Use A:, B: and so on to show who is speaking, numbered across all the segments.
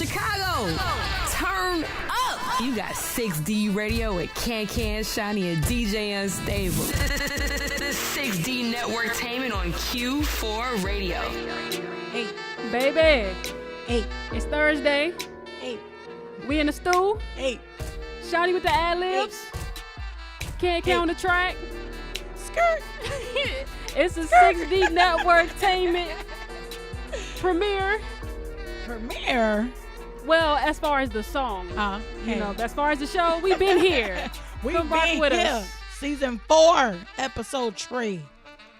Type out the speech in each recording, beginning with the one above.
A: Chicago, turn up. You got 6D Radio with Can, Shani, and DJ Unstable. The 6D Networktainment on Q4 Radio.
B: Hey, baby.
C: Hey.
B: It's Thursday.
C: Hey.
B: We in the stool.
C: Hey.
B: Shani with the ad-libs. Can on the track.
C: Skirt.
B: It's a 6D Networktainment premiere. Well, as far as the song, you know, as far as the show, we've been here.
C: We've
B: Come rock
C: been
B: with
C: here.
B: us.
C: Season 4, episode 3.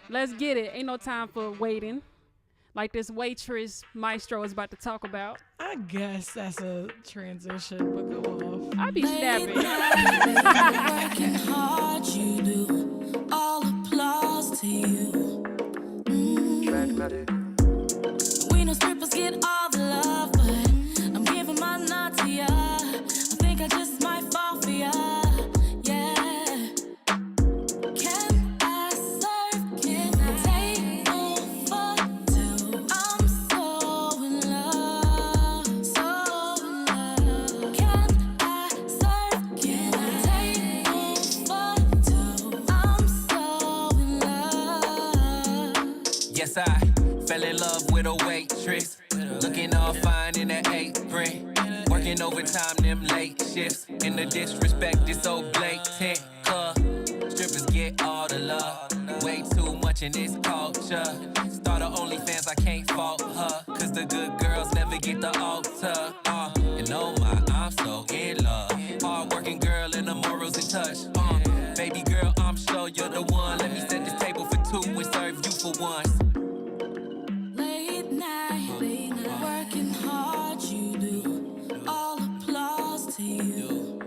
B: Let's get it. Ain't no time for waiting. Like this waitress maestro is about to talk about.
C: I guess that's a transition, but go off.
B: I be snapping.
D: Working hard, you do. All applause to you. We know strippers get all the love, but I'm giving my nod to ya. I think I just might fall for ya. Yeah. Can I serve? Can I take over too? I'm so in love, so in love. Can I serve? Can I take over too? I'm so in love.
E: Yes, I fell in love with a waitress, looking all fine in that apron, working overtime, them late shifts, and the disrespect is so blatant, strippers get all the love, way too much in this culture, start a OnlyFans, I can't fault her, cause the good girls never get the altar, and oh my, I'm so in love, hard-working girl and the morals in touch, baby girl, I'm sure you're the one, let me set this table for two and serve you for once.
D: Late night, working hard, you do. All applause to you.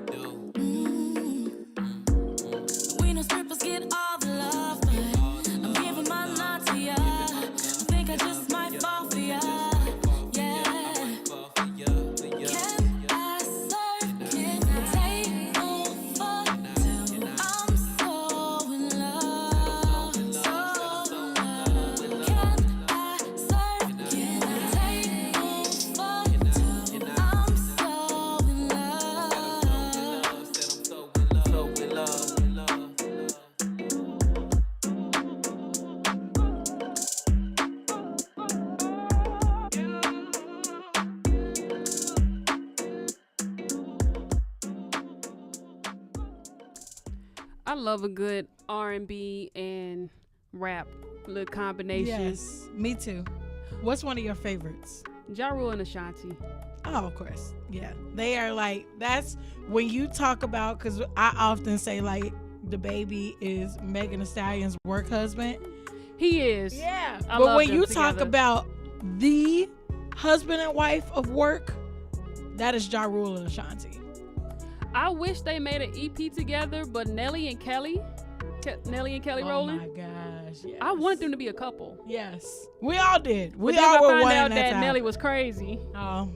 D: We know strippers get all the love, but I'm giving my nod to ya. I think I just might fall for ya. Yeah. Can I serve? Can I take over too? I'm so in love, so in love. Can I serve? Can I take over too? I'm so in love.
B: I love a good R&B and rap little combination.
C: Yes, me too. What's one of your favorites?
B: Ja Rule and Ashanti.
C: Oh, of course. Yeah. They are like, that's when you talk about, because I often say like the baby is Megan Thee Stallion's work husband.
B: He is.
C: Yeah.
B: I
C: But
B: love
C: when
B: them
C: you talk
B: together.
C: about the husband and wife of work, that is Ja Rule and Ashanti.
B: I wish they made an EP together, but Nelly and Kelly Rowland.
C: Oh my gosh. Yes.
B: I wanted them to be a couple.
C: Yes. We all did.
B: But
C: We
B: then
C: all
B: I
C: were
B: found
C: wanting
B: out
C: that
B: that
C: time.
B: Nelly was crazy.
C: Oh.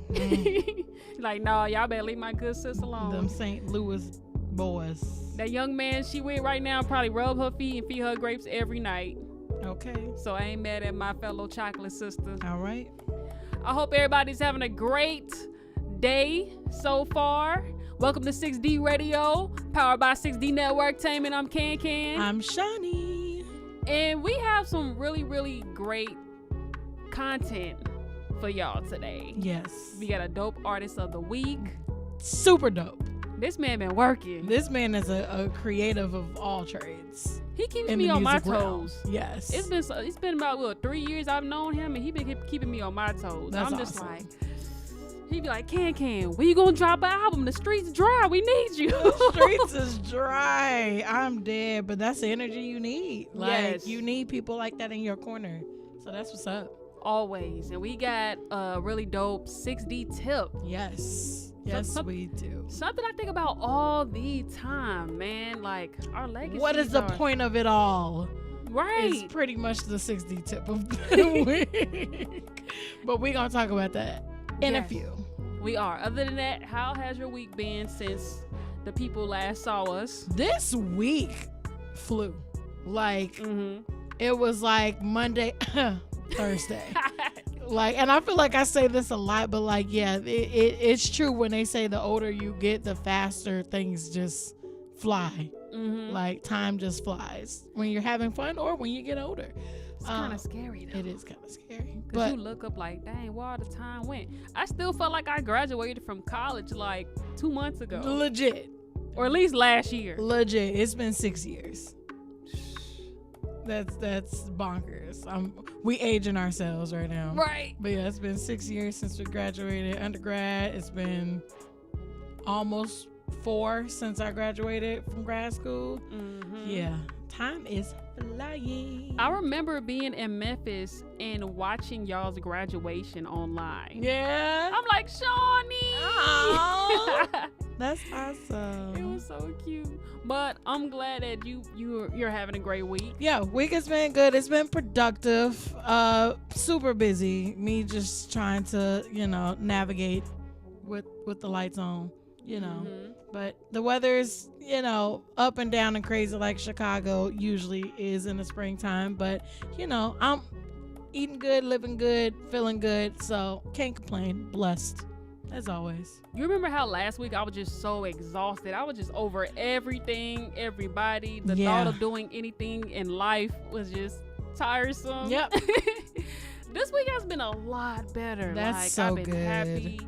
B: Like, no, y'all better leave my good sis alone.
C: Them St. Louis boys.
B: That young man she with right now probably rub her feet and feed her grapes every night.
C: Okay.
B: So I ain't mad at my fellow chocolate sister.
C: All right.
B: I hope everybody's having a great day so far. Welcome to 6D Radio, powered by 6D Networktainment. I'm Can.
C: I'm Shani.
B: And we have some really, really great content for y'all today.
C: Yes.
B: We got a dope artist of the week.
C: Super dope.
B: This man been working.
C: This man is a creative of all trades.
B: He keeps
C: in
B: me
C: the
B: on my
C: music realm.
B: toes.
C: Yes.
B: It's been about 3 years I've known him, and he been keeping me on my toes.
C: That's
B: I'm just
C: awesome.
B: like, he be like, Can, when you gonna drop an album? The streets dry. We need you.
C: The streets is dry. I'm dead, but that's the energy you need. Like,
B: Yes.
C: you need people like that in your corner. So that's what's up.
B: Always. And we got a really dope 6D tip.
C: Yes. Yes, we do.
B: Something I think about all the time, man. Like, our legacy.
C: What is the point of it all?
B: Right.
C: It's pretty much the 6D tip of the week. But we're going to talk about that in a
B: Yes.
C: few.
B: We are. Other than that, how has your week been since the people last saw us?
C: This week flew. Like,
B: Mm-hmm.
C: it was like Monday, Thursday. Like, and I feel like I say this a lot, but like, yeah, it's true when they say the older you get, the faster things just fly.
B: Mm-hmm.
C: Like, time just flies when you're having fun or when you get older.
B: It's kind of scary though.
C: It is kind of scary.
B: Because
C: But
B: you look up like, dang, where all the time went. I still felt like I graduated from college like 2 months ago.
C: legit,
B: Or at least last year.
C: legit, it's been 6 years. That's bonkers. We aging ourselves right now.
B: Right.
C: But yeah, it's been 6 years since we graduated undergrad. It's been almost 4 since I graduated from grad school.
B: Mm-hmm.
C: Yeah, time is flying.
B: I remember being in Memphis and watching y'all's graduation online.
C: Yeah.
B: I'm like, Shawnee.
C: Aw. That's
B: It
C: awesome.
B: was so cute. But I'm glad that you're having a great week.
C: Yeah, week has been good. It's been productive. Super busy. Me just trying to, navigate with the lights on,
B: Mhm.
C: But the weather's, up and down and crazy like Chicago usually is in the springtime. But, I'm eating good, living good, feeling good. So can't complain. Blessed as always.
B: You remember how last week I was just so exhausted? I was just over everything, everybody. The
C: Yeah.
B: thought of doing anything in life was just tiresome.
C: Yep.
B: This week has been a lot better.
C: That's
B: like,
C: so
B: I've been
C: good.
B: happy.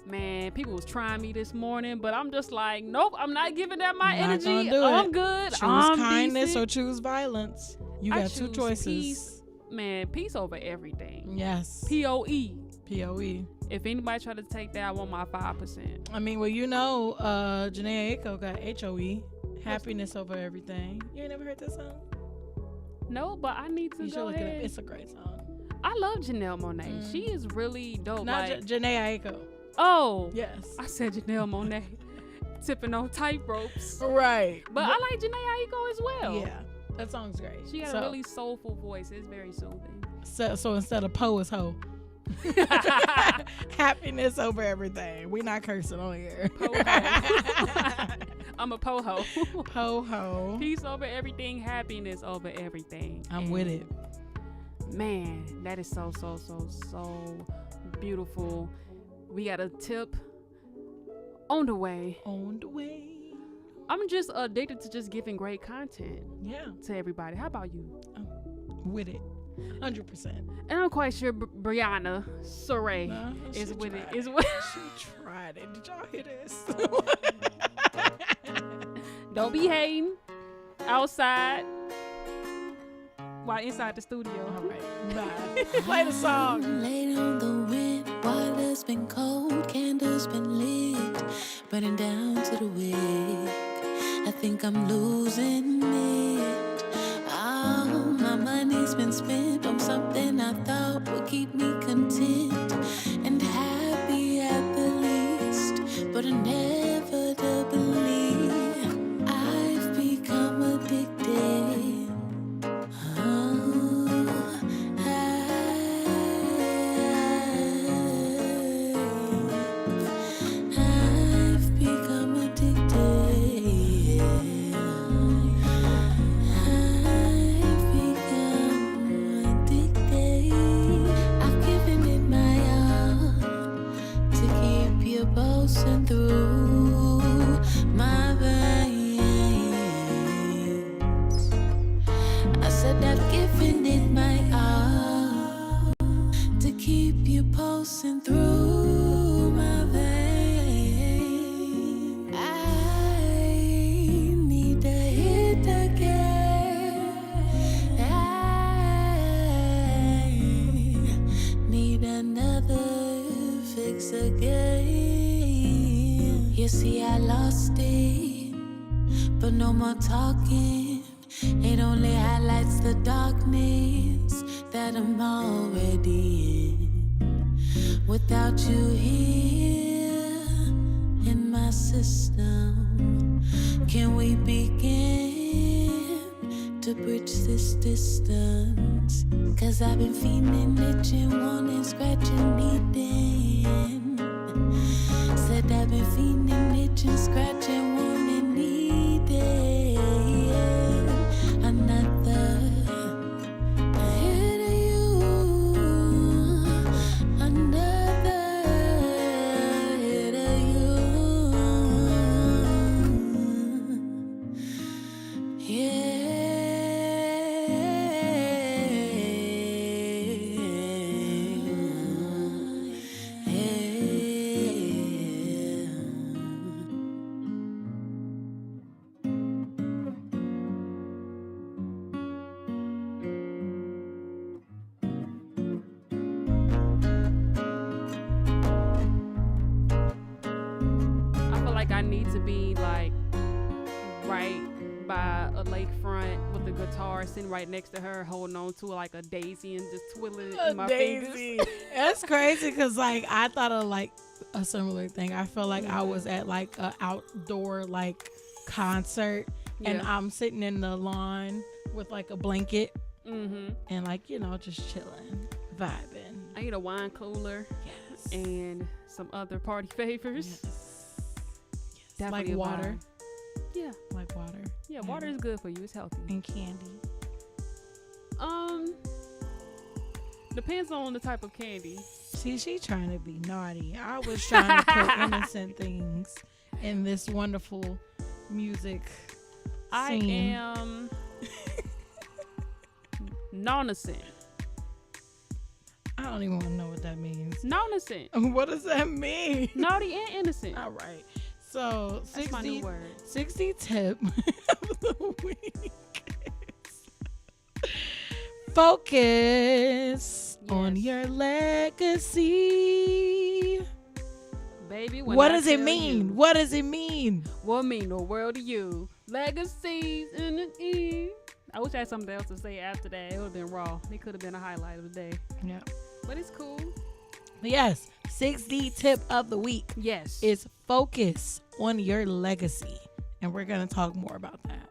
B: Man, people was trying me this morning, but I'm just like, nope, I'm not giving that my
C: Not
B: energy.
C: gonna do
B: I'm
C: it.
B: good.
C: Choose
B: I'm
C: kindness
B: decent.
C: or choose violence. You
B: I
C: got two
B: choose
C: choices.
B: peace. Man, peace over everything.
C: Yes.
B: POE.
C: POE.
B: If anybody try to take that, I want my 5%.
C: I mean, well, Janae Aiko got HOE. Happiness over everything. You ain't never heard that song?
B: No, but I need to
C: You should
B: go
C: look it
B: ahead.
C: up. It's a great song.
B: I love Janelle Monáe. She is really dope.
C: Not
B: Like,
C: Janae Aiko.
B: oh,
C: Yes.
B: I said Janelle Monáe, tipping on tight ropes.
C: Right.
B: But I like Janae Aiko as well.
C: Yeah. That song's great.
B: She got a really soulful voice. It's very soothing.
C: So instead of Poe is Ho. Happiness over everything. We not cursing on here.
B: I'm a poho.
C: Ho.
B: Peace over everything, happiness over everything.
C: I'm with
B: And
C: it.
B: Man, that is so beautiful. We got a tip on the way.
C: On the way.
B: I'm just addicted to just giving great content
C: Yeah.
B: to everybody. How about you?
C: With it. 100%.
B: And I'm quite sure Brianna Saray
C: No,
B: is
C: she
B: with
C: tried
B: it. Is with
C: She tried it. Did y'all hear this?
B: Don't be hating outside while inside the studio.
C: All right. Bye. Play the song.
D: Laid on the wind, water's been cold, candles been lit, burning down to the wick. I think I'm losing it. Oh, my money's been spent on something I thought would keep me content and happy at the least, but inevitably I've become addicted. I've become addicted. I've become addicted. I've given it my all to keep you pulsing through my veins. I said I've given it my all to keep you pulsing through my veins. I need a hit again. I need another fix again. You see, I lost it, but no more talking. It only highlights the darkness that I'm already in. Without you here in my system, can we begin to bridge this distance? 'Cause I've been feeling, itching, wanting, scratching, needing. Said I've been feeling, itching, scratching, wanting, needing another hit of you.
B: need to be like right by a lakefront with a guitar, sitting right next to her, holding on to like a daisy and just twiddling it in my fingers.
C: That's crazy because like I thought of like a similar thing. I feel like I was at like a outdoor like concert and I'm sitting in the lawn with like a blanket and like, you know, just chilling, vibing.
B: I need a wine cooler and some other party favors.
C: Like water.
B: Yeah.
C: Like water.
B: Yeah, water is good for you. It's healthy.
C: And candy.
B: Depends on the type of candy.
C: See, she trying to be naughty. I was trying to put innocent things in this wonderful music scene.
B: I am non-innocent.
C: I don't even want to know what that means.
B: Non-innocent.
C: What does that mean?
B: Naughty and innocent.
C: All right. So,
B: That's my new word.
C: 60 tip of the week is focus on your legacy.
B: Baby,
C: what does it mean? What does it mean?
B: What mean the world to you? Legacies in the E. I wish I had something else to say after that. It would have been raw. It could have been a highlight of the day.
C: Yeah.
B: But it's cool.
C: Yes. 6D tip of the week.
B: Yes.
C: Is focus on your legacy. And we're going to talk more about that.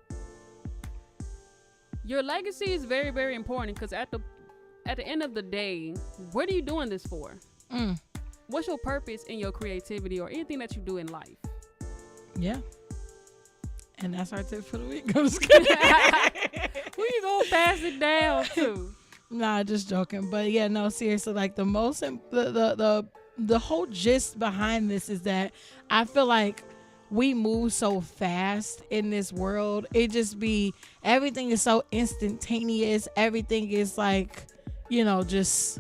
B: Your legacy is very, very important because at the end of the day, what are you doing this for? What's your purpose in your creativity or anything that you do in life?
C: Yeah. And that's our tip for the week. I'm just kidding.
B: Who you gonna pass it down to?
C: Nah, just joking. But yeah, no, seriously, like the whole gist behind this is that I feel like we move so fast in this world. Everything is so instantaneous. Everything is like, you know, just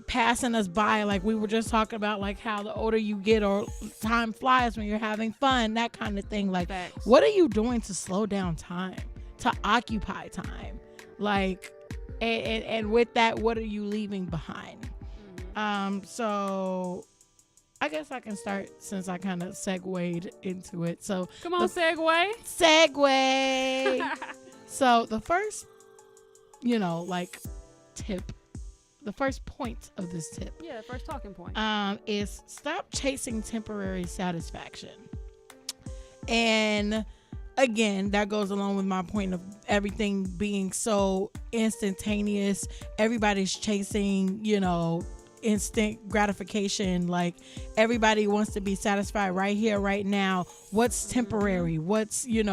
C: passing us by. Like we were just talking about, like how the older you get or time flies when you're having fun, that kind of thing. Like,
B: Facts.
C: What are you doing to slow down time, to occupy time? Like, and with that, what are you leaving behind? So I guess I can start since I kind of segued into it. So
B: come on, segue.
C: So the first, tip, the first point of this tip.
B: Yeah, first talking point.
C: Is stop chasing temporary satisfaction. And again, that goes along with my point of everything being so instantaneous. Everybody's chasing, instant gratification. Like everybody wants to be satisfied right here, right now. What's temporary? What's in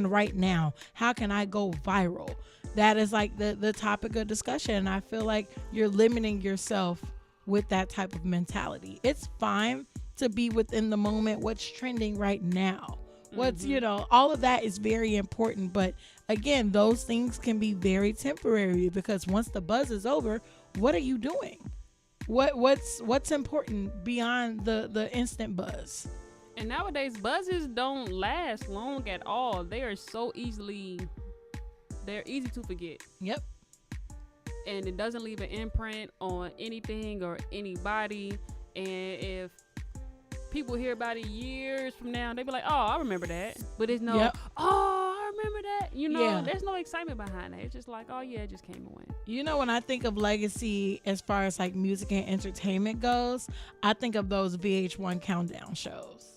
C: right now? How can I go viral? That is like the topic of discussion. I feel like you're limiting yourself with that type of mentality. It's fine to be within the moment. What's trending right now? What's, all of that is very important. But again, those things can be very temporary because once the buzz is over, what are you doing? What's important beyond the instant buzz?
B: And nowadays, buzzes don't last long at all. They're easy to forget.
C: Yep.
B: And it doesn't leave an imprint on anything or anybody. And if people hear about it years from now, they be like, oh, I remember that. But it's no, oh, I remember that. There's no excitement behind that. It's just like, oh, yeah, it just came and went.
C: When I think of legacy as far as like music and entertainment goes, I think of those VH1 countdown shows.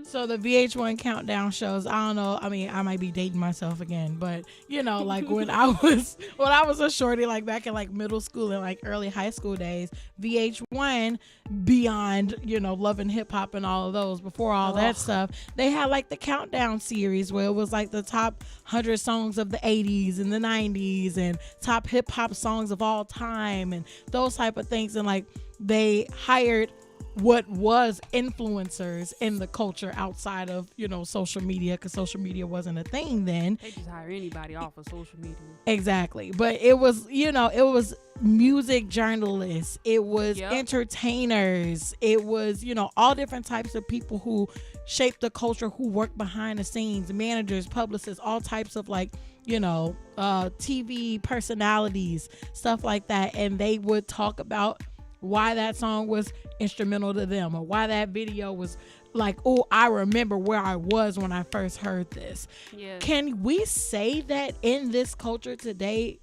C: So the VH1 countdown shows, I don't know, I mean, I might be dating myself again, but like when I was a shorty, like back in like middle school and like early high school days, VH1 beyond, Love and Hip Hop and all of those, before all that stuff, they had like the countdown series where it was like the top 100 songs of the 80s and the 90s and top hip hop songs of all time and those type of things. And like they hired what was influencers in the culture outside of, social media, because social media wasn't a thing then.
B: They just hire anybody off of social media.
C: Exactly. But it was, it was music journalists. It was entertainers. It was, all different types of people who shaped the culture, who worked behind the scenes, managers, publicists, all types of like, TV personalities, stuff like that. And they would talk about why that song was instrumental to them, or why that video was like, oh, I remember where I was when I first heard this.
B: Yeah.
C: Can we say that in this culture today,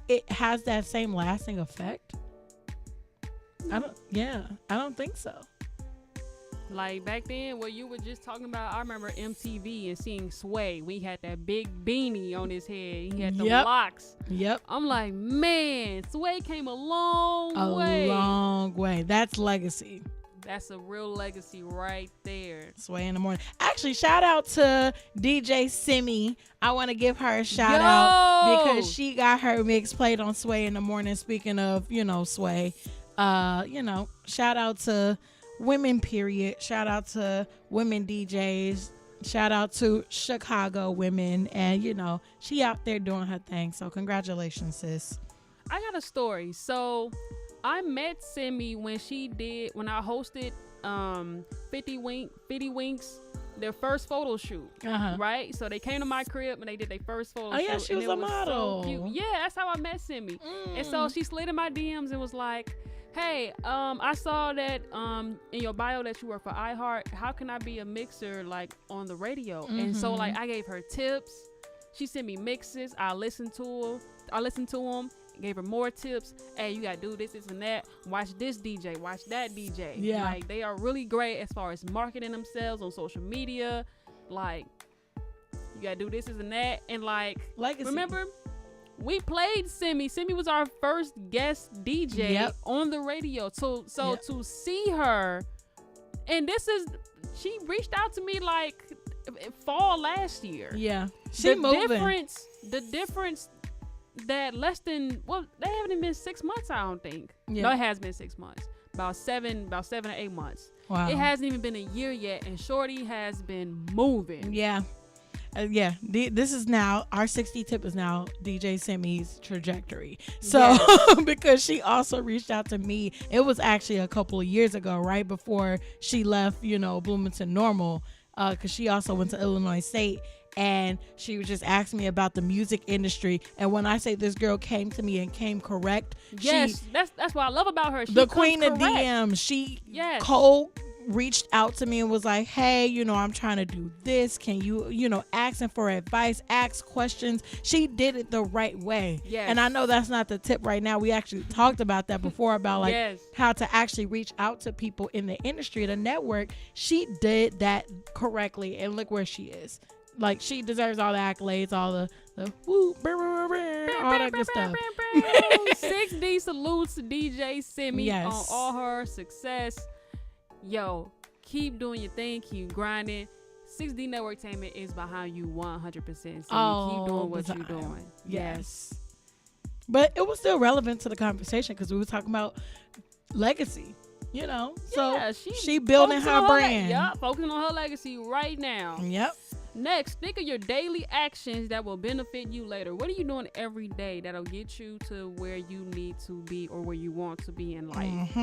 C: it has that same lasting effect? I don't think so.
B: Like back then, what you were just talking about, I remember MTV and seeing Sway. We had that big beanie on his head. He had the locks.
C: Yep.
B: I'm like, man, Sway came a long way.
C: A long way. That's legacy.
B: That's a real legacy right there.
C: Sway in the morning. Actually, shout out to DJ Simi. I want to give her a shout out because she got her mix played on Sway in the morning. Speaking of, Sway, shout out to women, period. Shout out to women DJs. Shout out to Chicago women. And, she out there doing her thing. So congratulations, sis.
B: I got a story. So I met Simi when I hosted 50 Winks, their first photo shoot, right? So they came to my crib and they did their first photo shoot.
C: Oh yeah, she was a model.
B: So cute. Yeah, that's how I met Simi. And so she slid in my DMs and was like, hey, I saw that in your bio that you work for iHeart. How can I be a mixer like on the radio? And so like I gave her tips. She sent me mixes. I listened to them. Gave her more tips. Hey, you gotta do this and that. Watch this DJ. Watch that DJ.
C: Yeah.
B: Like they are really great as far as marketing themselves on social media. Like you gotta do this and that. And like
C: legacy. Remember,
B: we played Simi. Simi was our first guest DJ on the radio. So to see her, and she reached out to me like fall last year.
C: Yeah. The difference
B: that they haven't even been 6 months, I don't think.
C: Yeah.
B: No, it has been 6 months. About 7 or 8 months.
C: Wow.
B: It hasn't even been a year yet, and Shorty has been moving.
C: Yeah. This is now, our 60 tip is now DJ Simi's trajectory. So, because she also reached out to me, it was actually a couple of years ago, right before she left, Bloomington Normal, because she also went to Illinois State. And she was just asking me about the music industry. And when I say this girl came to me and came correct,
B: that's what I love about her. She
C: the queen
B: correct.
C: of DM. She cold reached out to me and was like, hey, I'm trying to do this. Can you, asking for advice, ask questions. She did it the right way.
B: Yes.
C: And I know that's not the tip right now. We actually talked about that before about like how to actually reach out to people in the industry, the network. She did that correctly. And look where she is. Like, she deserves all the accolades, all the woo, all that good stuff.
B: 6D salutes to DJ Simi on all her success. Yo, keep doing your thing, keep grinding. 6D Networktainment is behind you 100%. So keep doing what you're doing. Yes.
C: But it was still relevant to the conversation because we were talking about legacy. So she building her brand.
B: Focusing on her legacy right now.
C: Yep.
B: Next, think of your daily actions that will benefit you later. What are you doing every day that'll get you to where you need to be or where you want to be in life?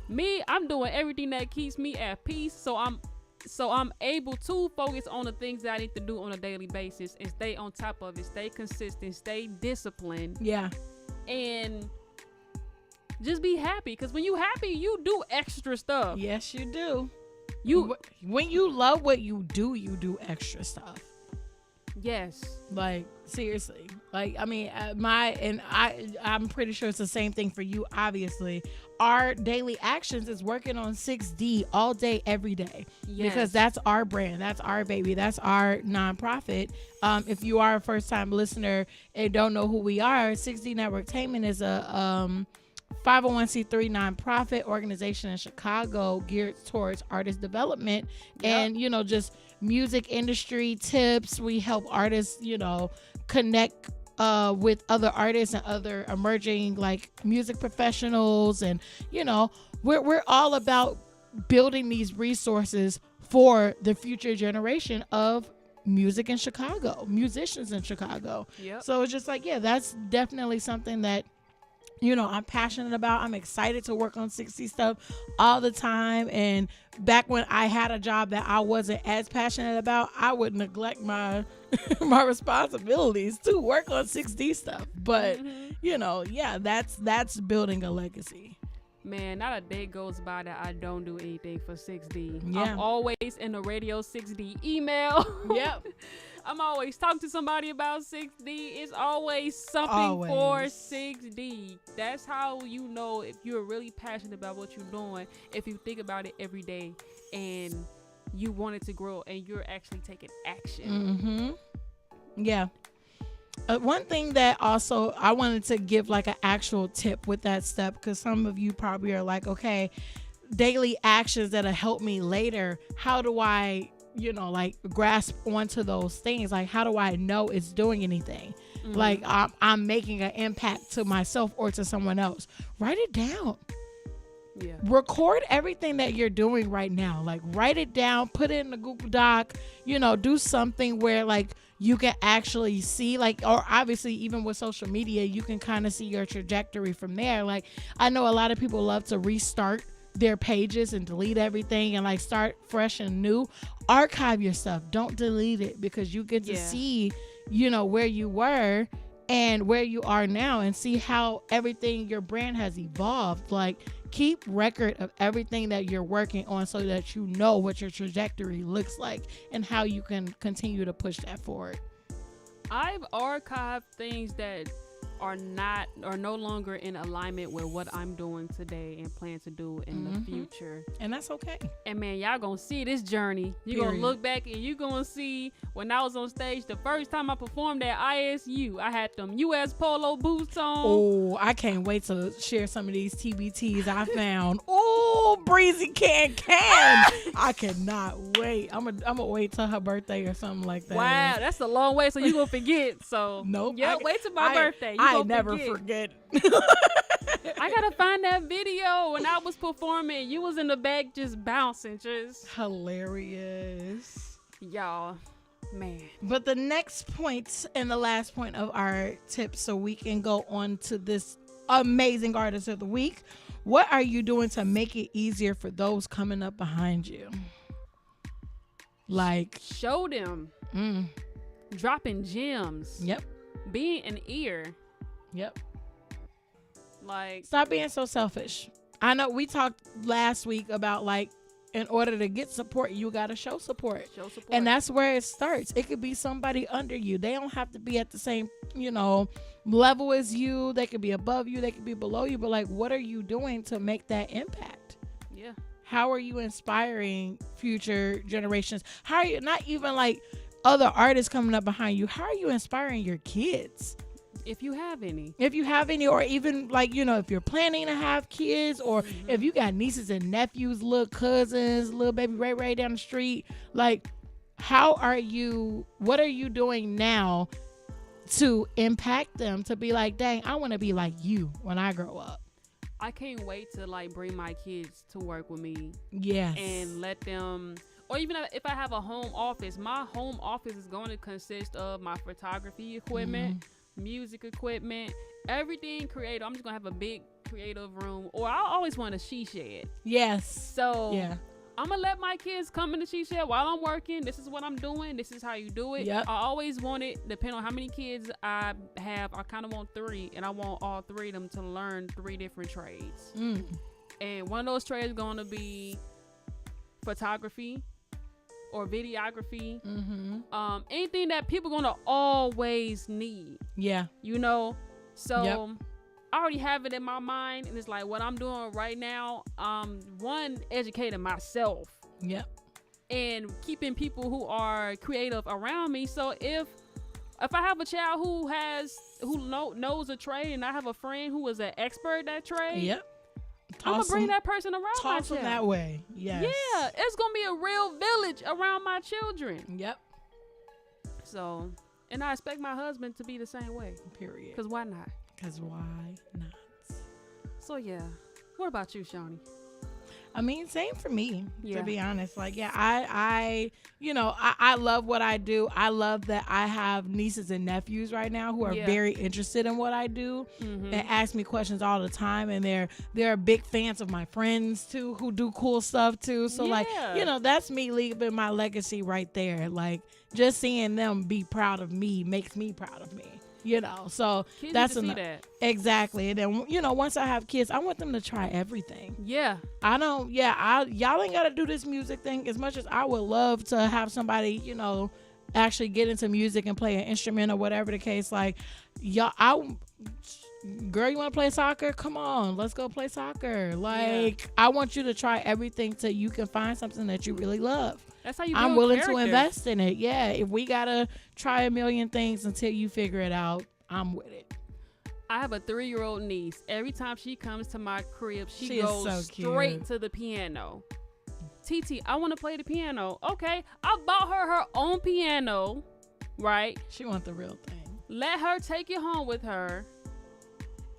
B: Me, I'm doing everything that keeps me at peace, so I'm able to focus on the things that I need to do on a daily basis and stay on top of it, stay consistent, stay disciplined.
C: Yeah. And
B: just be happy, because when you happy, you do extra stuff.
C: Yes, you do. When you love what you do extra stuff.
B: Yes.
C: Like, seriously. Like, I mean, I'm pretty sure it's the same thing for you, obviously. Our daily actions is working on 6D all day, every day. Yes. Because that's our brand. That's our baby. That's our nonprofit. If you are a first-time listener and don't know who we are, 6D Networktainment is a 501c3 nonprofit organization in Chicago geared towards artist development and, just music industry tips. We help artists, connect with other artists and other emerging like music professionals. And, we're all about building these resources for the future generation of music in Chicago, musicians in Chicago. Yep. So it's just like, that's definitely something that I'm passionate about. I'm excited to work on 60 stuff all the time. And back when I had a job that I wasn't as passionate about, I would neglect my my responsibilities to work on 6D stuff. But, that's building a legacy.
B: Man, not a day goes by that I don't do anything for 6D.
C: Yeah.
B: I'm always in the Radio 6D email.
C: Yep.
B: I'm always talking to somebody about 6D. It's always something
C: Always.
B: for 6D. That's how you know if you're really passionate about what you're doing, if you think about it every day and you want it to grow and you're actually taking action.
C: Yeah. One thing that also I wanted to give like an actual tip with that step, because some of you probably are like, okay, daily actions that'll help me later. How do I, like grasp onto those things? Like, how do I know it's doing anything? Like I'm making an impact to myself or to someone else. Write it down.
B: Yeah.
C: Record everything that you're doing right now. Like, write it down, put it in the Google Doc, do something where like you can actually see, like, or obviously even with social media, you can kind of see your trajectory from there. Like, I know a lot of people love to restart their pages and delete everything and like start fresh and new. Archive your stuff. Don't delete it, because you get to see, where you were and where you are now, and see how everything, your brand has evolved. Like, keep record of everything that you're working on so that you know what your trajectory looks like and how you can continue to push that forward.
B: I've archived things that are no longer in alignment with what I'm doing today and plan to do in the future.
C: And that's okay.
B: And man, y'all gonna see this journey. You're gonna look back and you're gonna see when I was on stage the first time I performed at ISU. I had them US Polo boots on.
C: Oh, I can't wait to share some of these TBTs I found. Oh, Breezy can. I cannot wait. I'm gonna wait till her birthday or something like that.
B: Wow, that's a long way, so you gonna forget. So
C: nope.
B: Yeah, wait till my birthday.
C: I never forget.
B: I gotta find that video when I was performing. You was in the back just bouncing, just
C: hilarious.
B: Y'all, man.
C: But the next point and the last point of our tips, so we can go on to this amazing artist of the week. What are you doing to make it easier for those coming up behind you? Like,
B: show them. Dropping gems.
C: Yep.
B: Being an ear.
C: Yep.
B: Like,
C: stop being so selfish. I know we talked last week about, like, in order to get support, you got to show support. And that's where it starts. It could be somebody under you. They don't have to be at the same, level as you. They could be above you. They could be below you. But like, what are you doing to make that impact?
B: Yeah.
C: How are you inspiring future generations? How are you, not even like other artists coming up behind you, how are you inspiring your kids?
B: If you have any,
C: or even like, if you're planning to have kids, or if you got nieces and nephews, little cousins, little baby Ray down the street, like, what are you doing now to impact them, to be like, dang, I want to be like you when I grow up?
B: I can't wait to like bring my kids to work with me.
C: Yes.
B: And let them, or even if I have a home office, my home office is going to consist of my photography equipment, music equipment, everything creative. I'm just gonna have a big creative room, or I always want a she shed.
C: Yes.
B: So
C: yeah,
B: I'm gonna let my kids come in the she shed while I'm working. This is what I'm doing. This is how you do it.
C: Yep.
B: I always want it, depending on how many kids I have, I kind of want 3, and I want all 3 of them to learn 3 different trades. And one of those trades is going to be photography or videography. Anything that people gonna always need.
C: Yeah.
B: So I already have it in my mind, and it's like what I'm doing right now. One, educating myself.
C: Yep.
B: And keeping people who are creative around me. So if I have a child who knows a trade, and I have a friend who is an expert at that trade.
C: Yep.
B: I'm gonna bring that person around my child.
C: Toss them that way. Yes.
B: Yeah, it's gonna be a real village around my children.
C: Yep.
B: So, and I expect my husband to be the same way.
C: Period.
B: Cause why not?
C: Because why not?
B: So yeah, what about you, Shawnee?
C: I mean, same for me,
B: Yeah.
C: to be honest. Like, yeah, I love what I do. I love that I have nieces and nephews right now who are very interested in what I do and ask me questions all the time. And they're big fans of my friends too, who do cool stuff too. So like, that's me leaving my legacy right there. Like, just seeing them be proud of me makes me proud of me. So
B: Kids
C: that's
B: need to see that.
C: Exactly. And then, once I have kids, I want them to try everything.
B: Yeah.
C: Y'all ain't got to do this music thing as much as I would love to have somebody, actually get into music and play an instrument or whatever the case. Like, girl, you want to play soccer? Come on, let's go play soccer. Like, I want you to try everything till you can find something that you really love.
B: That's how you
C: I'm
B: build
C: willing
B: character.
C: to invest in it. Yeah, if we got to try a million things until you figure it out, I'm with it.
B: I have a 3-year-old niece. Every time she comes to my crib, she
C: is
B: goes
C: so
B: straight
C: cute.
B: to the piano. TT, I want to play the piano. Okay, I bought her own piano, right?
C: She want the real thing.
B: Let her take it home with her.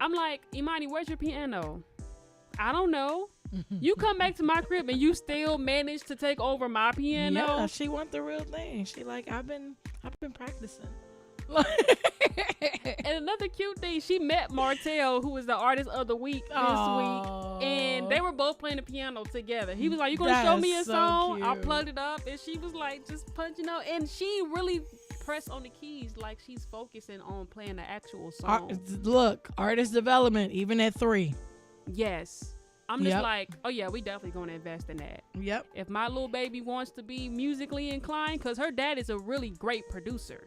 B: I'm like, Imani, where's your piano? I don't know. You come back to my crib and you still manage to take over my piano.
C: Yeah, she want the real thing. She like, I've been practicing.
B: And another cute thing, she met Martell, who was the artist of the week this week, and they were both playing the piano together. He was like, "You gonna show me a song?"
C: Cute.
B: I plugged it up, and she was like, just punching out, and she really pressed on the keys like she's focusing on playing the actual song.
C: Look, artist development, even at 3.
B: Yes. I'm just like, oh yeah, we definitely gonna invest in that.
C: Yep.
B: If my little baby wants to be musically inclined, because her dad is a really great producer.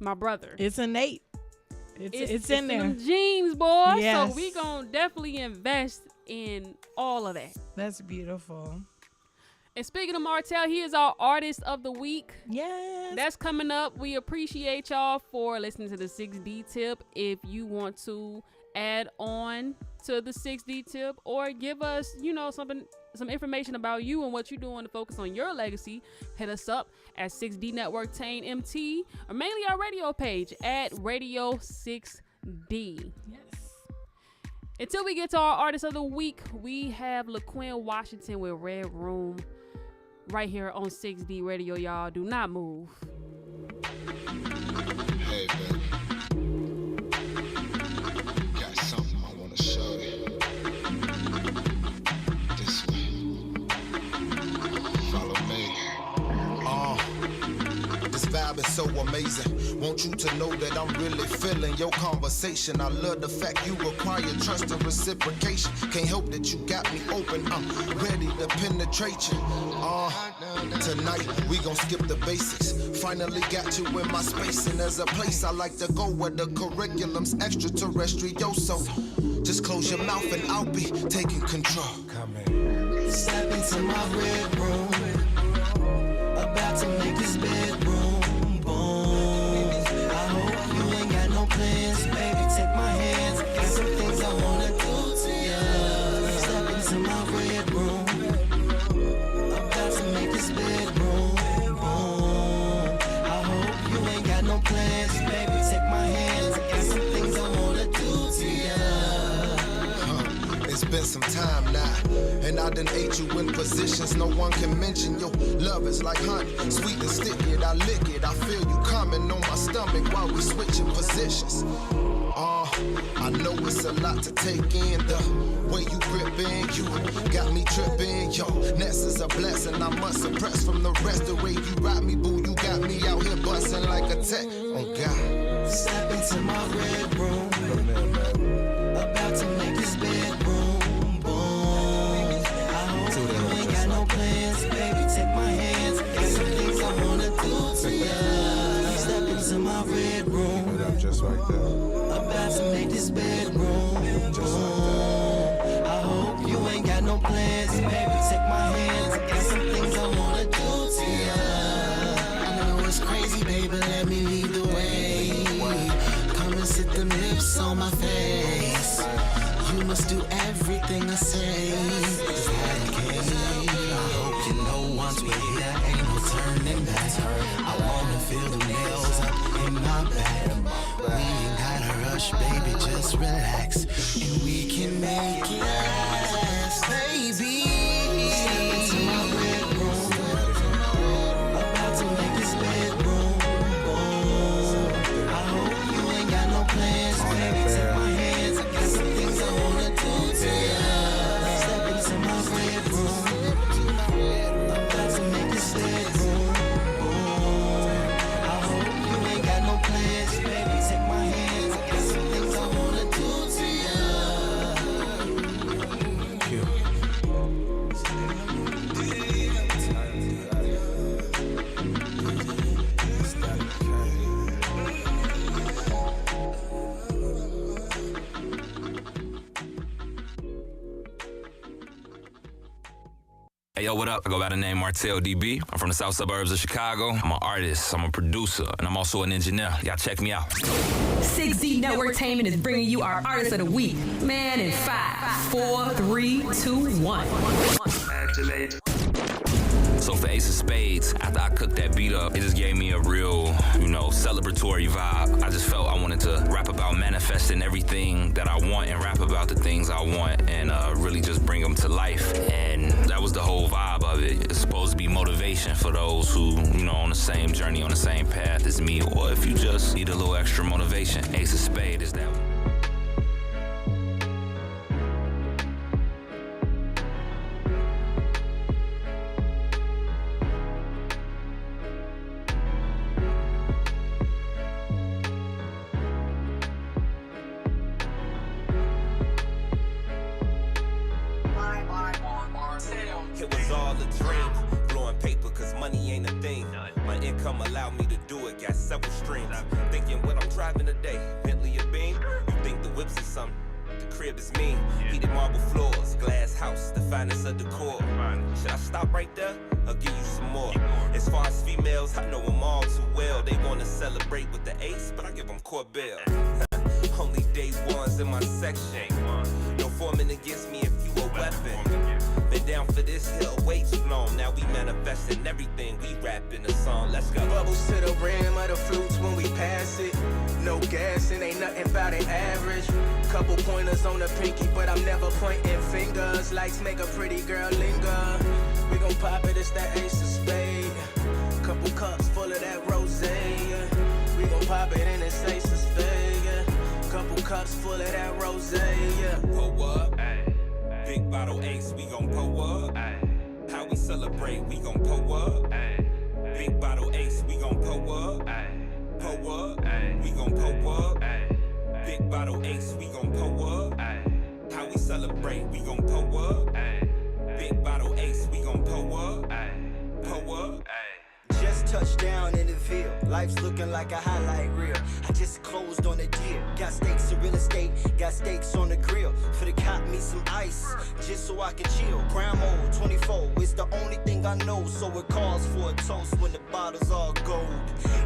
B: My brother.
C: It's innate. It's in there.
B: Them genes, boy.
C: Yes.
B: So we gonna definitely invest in all of that.
C: That's beautiful.
B: And speaking of Martell, he is our artist of the week.
C: Yes.
B: That's coming up. We appreciate y'all for listening to the 6D tip. If you want to add on to the 6D tip or give us, some information about you and what you're doing to focus on your legacy, hit us up at 6D Network Tane MT or mainly our radio page at Radio 6D.
C: Yes.
B: Until we get to our artist of the week, we have LaQuinn Washington with Red Room right here on 6D Radio, y'all. Do not move.
F: Hey, baby. Got something I want to show you. This way. Follow me. This vibe is so amazing. Want you to know that I'm really feeling your conversation. I love the fact you require trust and reciprocation. Can't help that you got me open. I'm ready to penetrate you. Tonight we gon' skip the basics. Finally got you in my space, and there's a place I like to go where the curriculum's extraterrestrial. So just close your mouth and I'll be taking control. Come in.
G: Step into my red room. About to make this bedroom boom. I hope you ain't got no plans, baby. Take my hands. Got some things I wanna do to you. Step into my red room. About to make this bedroom boom. I hope you ain't got no plans, baby. Take my hands. Got some things I wanna do to you.
F: It's been some time now, and I done ate you in positions no one can mention. Your love is like honey, sweet and sticky. I lick it, I feel you coming on my stomach while we switching positions. I know it's a lot to take in. The way you gripping, you got me tripping. Yo, Ness is a blessing, I must suppress from the rest. The way you ride me, boo, you got me out here busting like a tech. Oh God.
G: Step into my red room. About to make this bedroom boom. I hope you ain't got no plans, baby. Take my hands. Got some things I wanna do to you. Step into my red room.
F: Just right there.
G: About to make this bedroom boom. I hope you ain't got no plans, baby. Take my hands. Got some things I wanna do to you. I know it's crazy, baby. Let me lead the way. Come and sit them lips on my face. You must do everything I say. Is that okay? I hope you know once we're here, ain't no turning back. I wanna feel the nails up in my back. We ain't gotta rush, baby, just relax. And we can make it last, baby. Step into my red room. About to make this bedroom boom. I hope you ain't got no plans, baby. Take my hands, I got some things I wanna do to you. Step into my red room. About to make this bedroom boom. I hope you ain't got no plans, baby. Take my
H: Hey, yo, what up? I go by the name Martell DB. I'm from the south suburbs of Chicago. I'm an artist, I'm a producer, and I'm also an engineer. Y'all check me out.
A: 6D Networktainment is bringing you our Artist of the Week. Man, in 5, 4, 3, 2, 1.
H: Activate. So for Ace of Spades, after I cooked that beat up, it just gave me a real, celebratory vibe. I just felt I wanted to rap about manifesting everything that I want and rap about the things I want and really just bring them to life. And that was the whole vibe of it. It's supposed to be motivation for those who, on the same journey, on the same path as me, or if you just need a little extra motivation. Ace of Spades is that one.
I: It was all a dream, blowing paper cause money ain't a thing. My income allowed me to do it, got several streams. Thinking what I'm driving today, Bentley or Beam. You think the whips is something, the crib is mean. Heated marble floors, glass house, the finest of decor. Should I stop right there, or give you some more? As far as females, I know them all too well. They wanna celebrate with the ace, but I give them Corbell. Only day ones in my section. No forming against me if you a weapon. Been down for this hill way too long. Now we manifesting everything we rap in the song. Let's go.
J: Bubbles to the rim of the flutes when we pass it. No gas and ain't nothing about it average. Couple pointers on the pinky, but I'm never pointing fingers. Lights make a pretty girl linger. We gon' pop it, it's that ace of spade. Couple cups full of that rosé. We gon' pop it and it's ace of spade. Couple cups full of that rosé.
I: Pull up. Big bottle ace, we gon' pull up. How we celebrate, we gon' pull up. Big bottle ace, we gon' pull up. Pull up, we gon' pull up. Big bottle ace, we gon' pull up. How we celebrate, we gon' pull up. Big bottle ace, we gon' pull up. Pull up.
G: Just touched down in the Ville. Life's looking like a highlight reel. I just closed on a deal. Got stakes in real estate, got steaks on the grill. For the cop me some ice, just so I can chill. Crown mode 24 is the only thing I know, so it calls for a toast when the bottles all gold.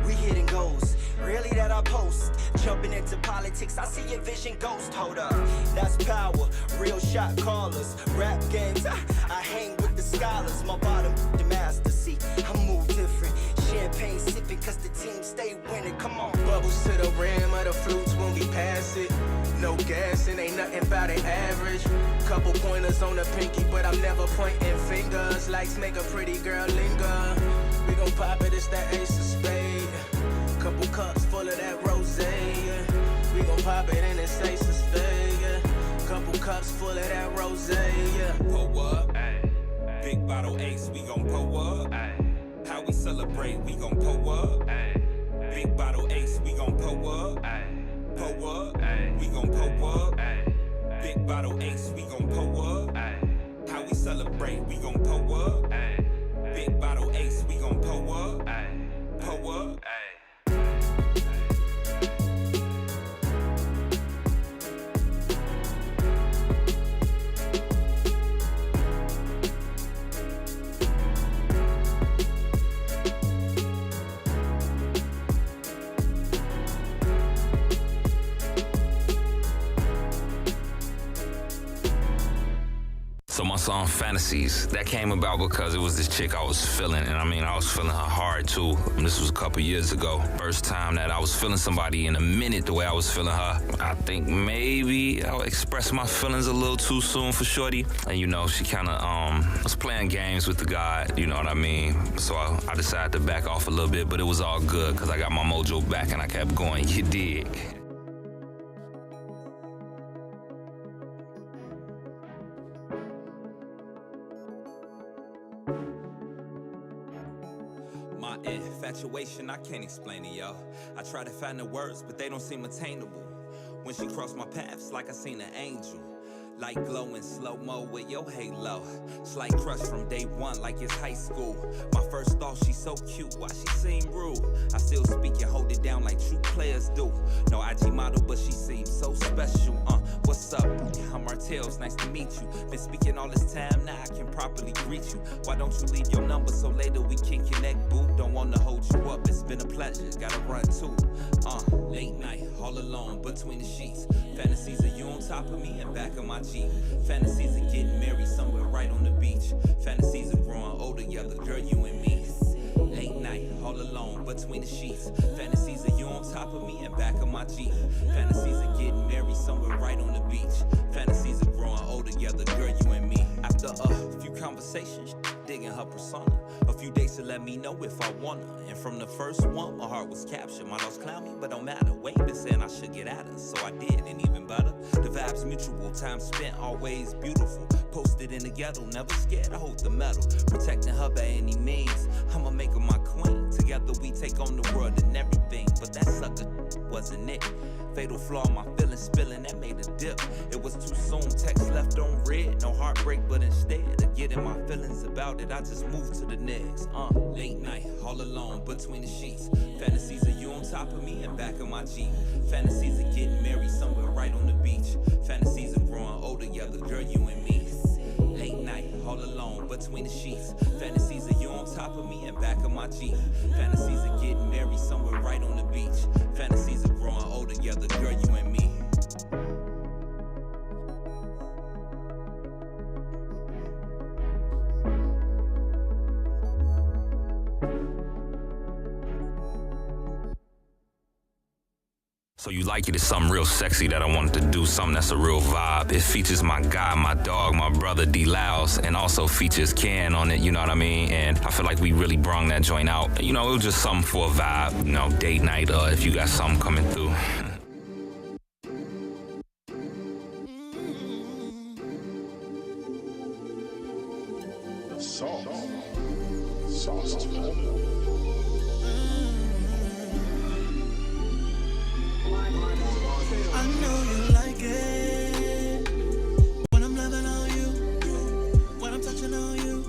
G: We hitting goals, really that I post. Jumping into politics, I see your vision ghost. Hold up, that's power, real shot callers. Rap games, I hang with the scholars. My bottom, the master, see, I move different. Champagne sipping cause the team stay winning, come on.
J: Bubbles to the rim of the flutes when we pass it. No gas and ain't nothing about it average. Couple pointers on the pinky, but I'm never pointing fingers. Lights make a pretty girl linger. We gon' pop it, it's that ace of spade. Couple cups full of that rosé. We gon' pop it and it's ace of spade. Couple cups full of that rosé.
I: Pull up. Big bottle ace, we gon' pull up. How we celebrate, we gon' pull up. Big bottle ace, we gon' pull up. Pull up, we gon' pull up. Big bottle ace, we gon' pull up. How we celebrate, we gon' pull up. Big bottle ace, we gon' pull up. Pull up.
H: So my song Fantasies, that came about because it was this chick I was feeling, and I was feeling her hard too. And this was a couple years ago. First time that I was feeling somebody in a minute the way I was feeling her. I think maybe I expressed my feelings a little too soon for shorty. And she kinda was playing games with the guy, you know what I mean? So I decided to back off a little bit, but it was all good because I got my mojo back and I kept going, you dig?
I: My infatuation, I can't explain it, yo. I try to find the words, but they don't seem attainable. When she crossed my path, it's like I seen an angel.
H: Like glowing slow-mo with your halo. Slight crush from day one like it's high school. My first thought, she's so cute, why she seem rude? I still speak and hold it down like true players do. No IG model, but she seems so special. What's up? I'm Martell's, nice to meet you. Been speaking all this time, now I can properly greet you. Why don't you leave your number so later we can connect, boo? Don't wanna hold you up, it's been a pleasure, gotta run too. Late night, all alone between the sheets. Fantasies of you on top of me and back of my Jeep. Fantasies of getting married somewhere right on the beach. Fantasies of growing older together, girl, you and me. Late night, all alone between the sheets. Fantasies of you on top of me and back of my Jeep. Fantasies of getting married somewhere right on the beach. Fantasies of growing older together, girl, you and me. After a few conversations, digging her persona. A few days to let me know if I wanna. And from the first one, my heart was captured. My dogs clown me, but don't matter. Wayne been saying I should get at her, so I did, and even better. The vibes mutual, time spent always beautiful. Posted in the ghetto, never scared, I hold the medal. Protecting her by any means, I'ma make her my queen. Together we take on the world and everything. But that sucker wasn't it. Fatal flaw, my feelings spilling, that made a dip. It was too soon, text left on red. No heartbreak, but instead of getting my feelings about it, I just moved to the next. Late night, all alone between the sheets. Fantasies of you on top of me and back of my Jeep. Fantasies of getting married somewhere right on the beach. Fantasies of growing older together, girl, you and me. Late night, all alone between the sheets. Fantasies of you on top of me and back of my Jeep. Fantasies of getting married somewhere right on the beach. Fantasies of growing older together, girl, you and me. So you like it, it's something real sexy that I wanted to do, something that's a real vibe. It features my guy, my dog, my brother D-Louse, and also features Ken on it, you know what I mean? And I feel like we really brung that joint out. You know, it was just something for a vibe, you know, date night, if you got something coming through.
F: Sauce is pepper.
G: I know you like it when I'm loving on you, when I'm touching on you.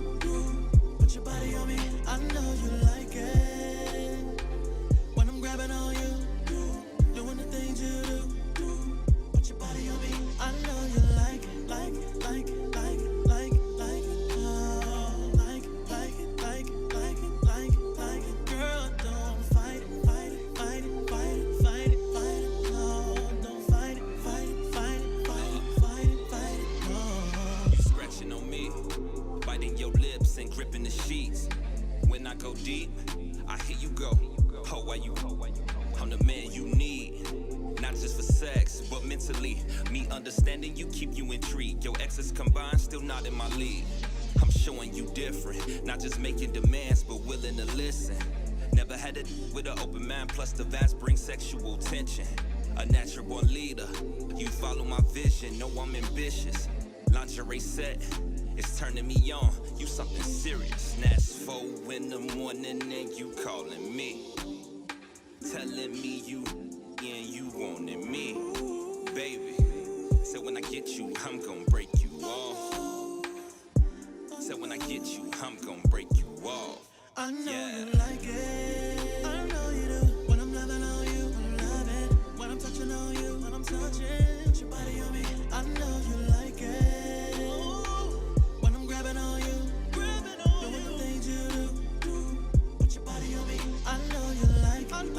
G: Put your body on me. I know you like it when I'm grabbing on you, doing the things you do. Put your body on me. I know you like it, like it, like it, like it, like it, like it. Oh, like it, like it, like it, like it, like it, like it. Girl, don't fight it, fight it, fight it, fight it, fight it, fight it.
H: And gripping the sheets. When I go deep, I hear you go. Oh, why you? I'm the man you need. Not just for sex, but mentally. Me understanding you, keep you intrigued. Your exes combined, still not in my league. I'm showing you different. Not just making demands, but willing to listen. Never had it with an open mind, plus the vibes bring sexual tension. A natural born leader. You follow my vision, know I'm ambitious. Lingerie set. It's turning me on, you something serious. That's 4 in the morning and you calling me. Telling me you, and you wanting me. Baby, so when I get you, I'm gonna break you off. So when I get you, I'm gonna break you off.
G: I know you like it, I know you do. When I'm loving on you, when I'm loving. When I'm touching on you, when I'm touching. Put your body on me, I know you like it. Grabbing on you, doing the things you do. Put your body on me. I know you like it, like it, like it,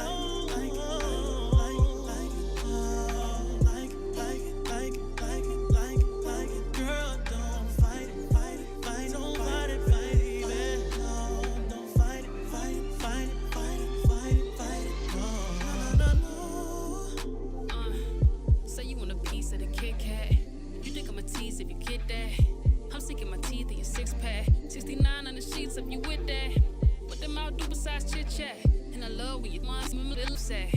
G: like it, like it, like it, like it, like it. Girl, don't fight it, fight it, fight it, don't fight it, fight it, baby. No, don't fight it, fight it, fight it, fight it, fight it, fight it. No, no, no.
K: Say you want a piece of the Kit Kat. You think I'm a tease if you get that? I'm sinking my teeth in your 6-pack. 69 on the sheets if you with that. What them out do besides chit chat? And I love when you want some little sad.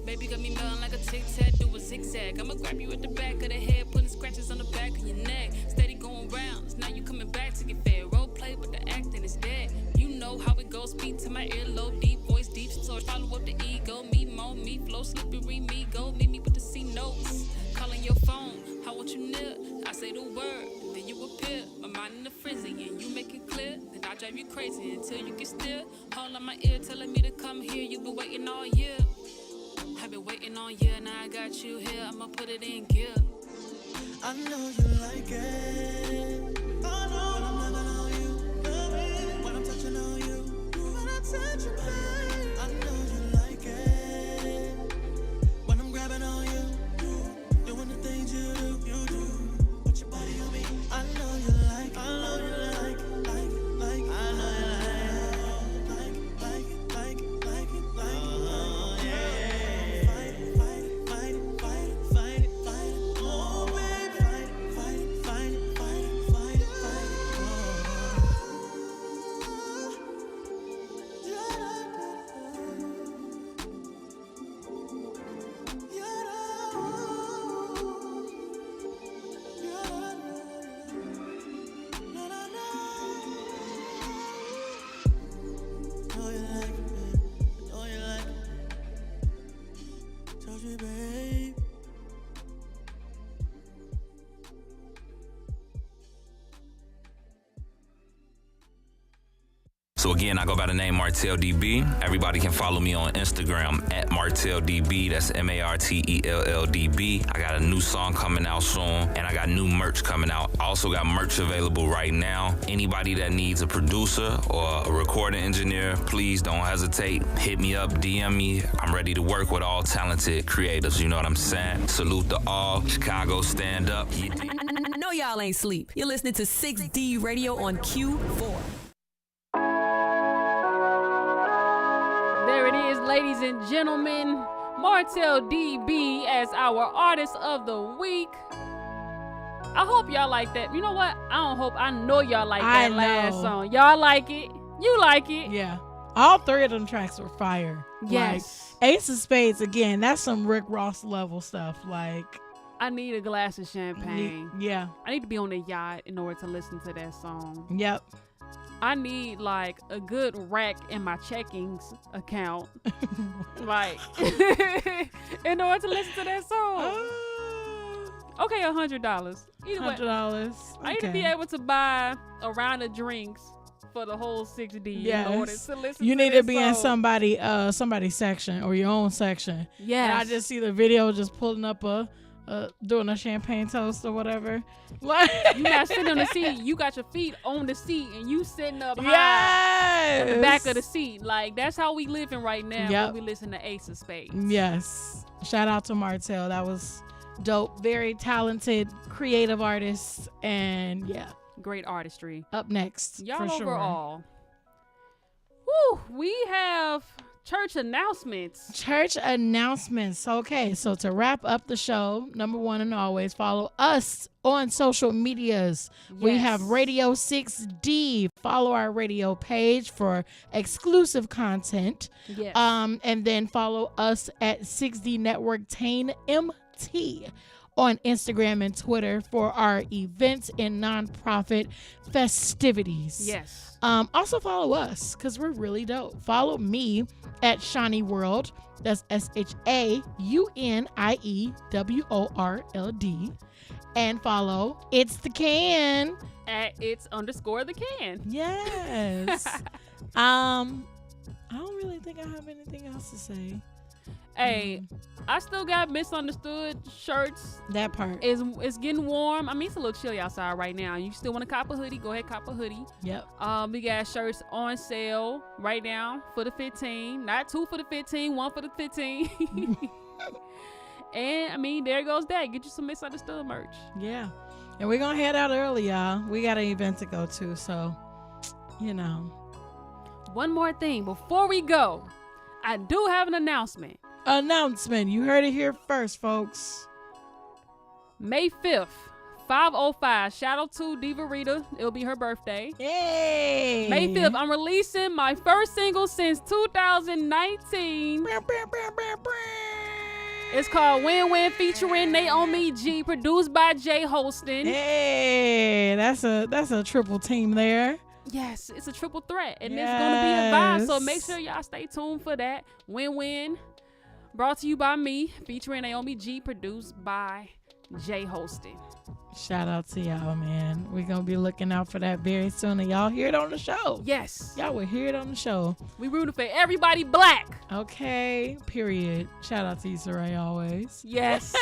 K: Baby got me melting like a tic-tac, do a zigzag. I'ma grab you at the back of the head, putting scratches on the back of your neck. Steady going rounds, now you coming back to get fed. Role play, but the acting is dead. You know how it goes, speak to my earlobe, deep voice, deep so follow up the ego. Me, mo, me, flow, slippery, me, go. Meet me with the C notes. Calling your phone, how want you near? I say say the word, and then you appear. My mind in the frenzy, and you make it clear. Then I drive you crazy until you get still. Hold on my ear, telling me to come here. You've been waiting all year. I've been waiting all year, now I got you here. I'ma put it in gear.
G: I know you like it. I know when I'm loving on you, baby. When I'm touching on you, when I touch you, baby. I know you like it. When I'm grabbing on you, doing the things you do. Put your body on me. I know you like. I know you like. I know you
H: So again, I go by the name Martell DB. Everybody can follow me on Instagram at Martell DB. That's MartellDB. I got a new song coming out soon, and I got new merch coming out. I also got merch available right now. Anybody that needs a producer or a recording engineer, please don't hesitate. Hit me up, DM me. I'm ready to work with all talented creatives. You know what I'm saying? Salute to all. Chicago, stand up.
A: I know y'all ain't sleep. You're listening to 6D Radio on Q4.
B: There it is, ladies and gentlemen. Martell DB as our artist of the week. I hope y'all like that. You know what? I know y'all like that last song. Y'all like it. You like it.
C: Yeah. All three of them tracks were fire.
B: Yes.
C: Like, Ace of Spades, again, that's some Rick Ross level stuff. Like,
B: I need a glass of champagne.
C: Yeah.
B: I need to be on a yacht in order to listen to that song.
C: Yep.
B: I need like a good rack in my checkings account, like in order to listen to that song. Okay, $100. Either way,
C: $100. Okay.
B: I need to be able to buy a round of drinks for the whole 6D in order to listen.
C: You
B: to
C: need
B: this
C: to be
B: song.
C: in somebody's section or your own section.
B: Yes.
C: And I just see the video just pulling up doing a champagne toast or whatever.
B: You not sitting on the seat. You got your feet on the seat and you sitting up high on the back of the seat. Like, that's how we living right now when we listen to Ace of Spades.
C: Yes. Shout out to Martell. That was dope. Very talented, creative artist. And
B: great artistry.
C: Up next.
B: Y'all
C: for
B: overall. Sure. Woo, we have church announcements.
C: Okay, so to wrap up the show, number one and always, follow us on social medias. We have Radio 6D. Follow our radio page for exclusive content.
B: Yes.
C: And then follow us at 6D Network Tane MT on Instagram and Twitter for our events and nonprofit festivities.
B: Yes.
C: Also follow us because we're really dope. Follow me at Shawnee World. That's ShanieWorld. And follow It's the Can
B: at its_the_can.
C: Yes. I don't really think I have anything else to say.
B: Hey, I still got misunderstood shirts.
C: That part.
B: It's getting warm. I mean, it's a little chilly outside right now. You still want to cop a hoodie? Go ahead, cop a hoodie.
C: Yep.
B: We got shirts on sale right now for the 15. Not 2 for the 15, 1 for the 15. And I mean, there goes that. Get you some misunderstood merch.
C: Yeah. And we're going to head out early, y'all. We got an event to go to. So, you know.
B: One more thing before we go. I do have an announcement.
C: You heard it here first, folks.
B: May 5th, 5:05. Shout out to Diva Rita. It'll be her birthday.
C: Yay!
B: May 5th, I'm releasing my first single since 2019. It's called Win Win featuring Naomi G, produced by Jay Holston.
C: Hey, that's a triple team there.
B: Yes, it's a triple threat, and it's gonna be a vibe. So make sure y'all stay tuned for that. Win Win, brought to you by me, featuring Naomi G, produced by Jay hosted.
C: Shout out to y'all, man. We're going to be looking out for that very soon. And y'all hear it on the show.
B: Yes.
C: Y'all will hear it on the show.
B: We rooting for everybody black.
C: Okay. Period. Shout out to you, Saray, always.
B: Yes.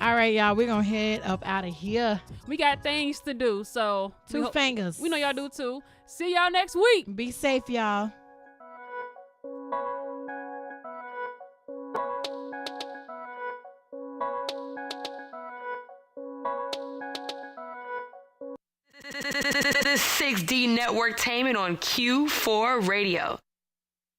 C: All right, y'all. We're going to head up out of here.
B: We got things to do. So
C: Two fingers.
B: We know y'all do too. See y'all next week.
C: Be safe, y'all.
A: The 6D Network Tainment on Q4 Radio.